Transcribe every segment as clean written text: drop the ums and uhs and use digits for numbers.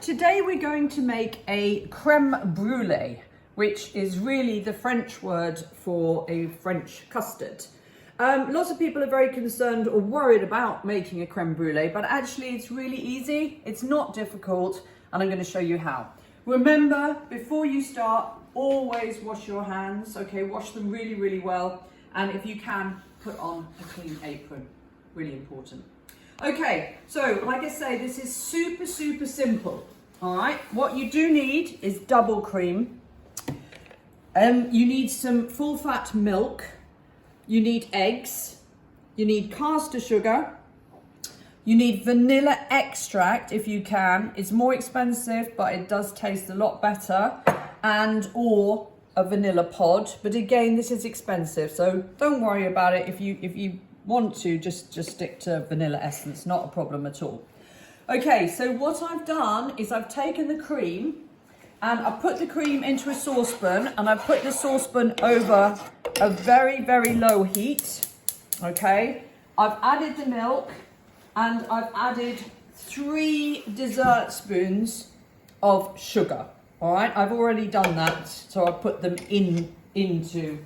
today we're going to make a crème brûlée, which is really the French word for a French custard. Lots of people are very concerned or worried about making a crème brûlée, but actually it's really easy, it's not difficult, and I'm going to show you how. Remember, before you start, always wash your hands, okay? Wash them really, really well, and if you can, put on a clean apron, really important. Okay, so like I say, this is super, super simple, all right? What you do need is double cream. You need some full-fat milk. You need eggs. You need caster sugar. You need vanilla extract if you can. It's more expensive, but it does taste a lot better. And or a vanilla pod. But again, this is expensive, so don't worry about it. If you want to, just stick to vanilla essence, not a problem at all. Okay, so what I've done is I've taken the cream and I've put the cream into a saucepan, and I've put the saucepan over a very, very low heat. Okay, I've added the milk and I've added 3 dessert spoons of sugar. All right, I've already done that, so I've put them into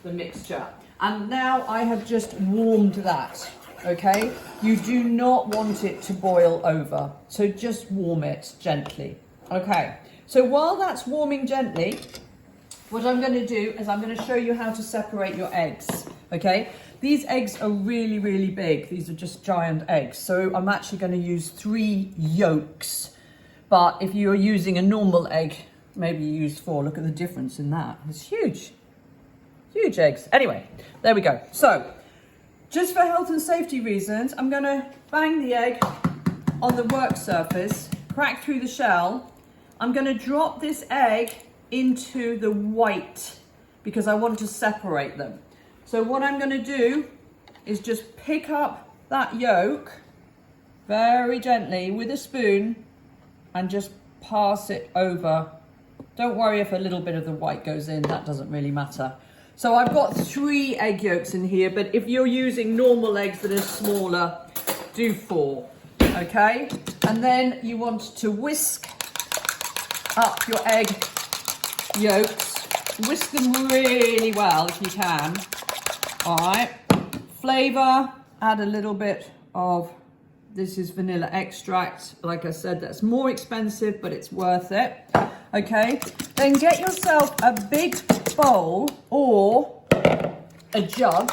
the mixture. And now I have just warmed that, okay? You do not want it to boil over, so just warm it gently. Okay, so while that's warming gently, what I'm going to do is I'm going to show you how to separate your eggs, okay? These eggs are really, really big. These are just giant eggs. So I'm actually going to use 3 yolks. But if you're using a normal egg, maybe you use 4. Look at the difference in that. It's huge. Huge eggs. Anyway, there we go. So, just for health and safety reasons, I'm going to bang the egg on the work surface, crack through the shell. I'm going to drop this egg into the white because I want to separate them. So what I'm going to do is just pick up that yolk very gently with a spoon and just pass it over. Don't worry if a little bit of the white goes in, that doesn't really matter. So I've got 3 egg yolks in here, but if you're using normal eggs that are smaller, do 4, okay? And then you want to whisk up your egg yolks. Whisk them really well if you can, all right? Flavor, add a little bit of, this is vanilla extract. Like I said, that's more expensive, but it's worth it, okay? Then get yourself a big bowl or a jug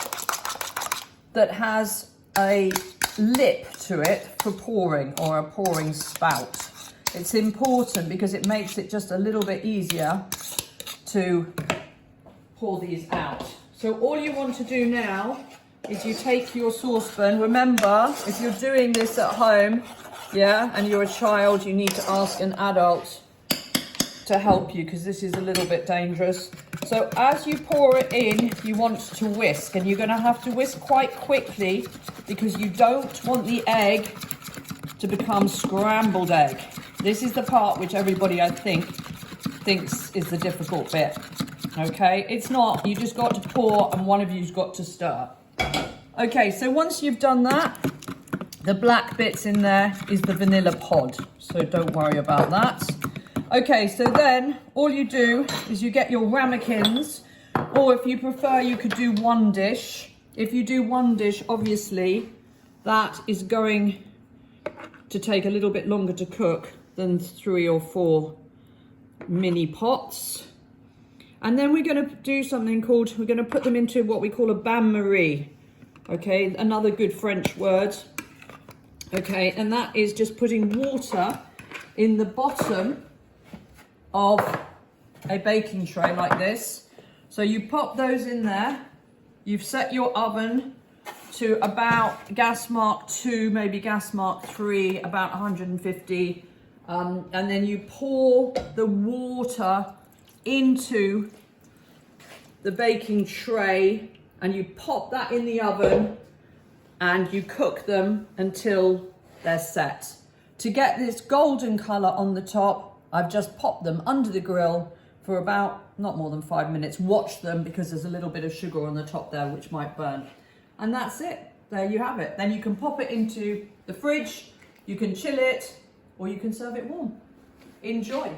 that has a lip to it for pouring, or a pouring spout. It's important because it makes it just a little bit easier to pour these out. So all you want to do now is you take your saucepan. Remember, if you're doing this at home, yeah, and you're a child, you need to ask an adult to help you because this is a little bit dangerous. So as you pour it in, you want to whisk, and you're going to have to whisk quite quickly because you don't want the egg to become scrambled egg. This is the part which everybody, I think, thinks is the difficult bit. Okay, it's not. You just got to pour, and one of you's got to stir. Okay, so once you've done that, the black bits in there is the vanilla pod, so don't worry about that. Okay, so then all you do is you get your ramekins, or if you prefer, you could do 1 dish. If you do 1 dish, obviously, that is going to take a little bit longer to cook than 3 or 4 mini pots. And then we're going to do something called, we're going to put them into what we call a bain-marie. Okay, another good French word. Okay, and that is just putting water in the bottom of a baking tray like this. So you pop those in there. You've set your oven to about gas mark 2, maybe gas mark 3, about 150. And then you pour the water into the baking tray and you pop that in the oven and you cook them until they're set. To get this golden colour on the top, I've just popped them under the grill for about not more than 5 minutes. Watch them because there's a little bit of sugar on the top there which might burn. And that's it. There you have it. Then you can pop it into the fridge, you can chill it, or you can serve it warm. Enjoy.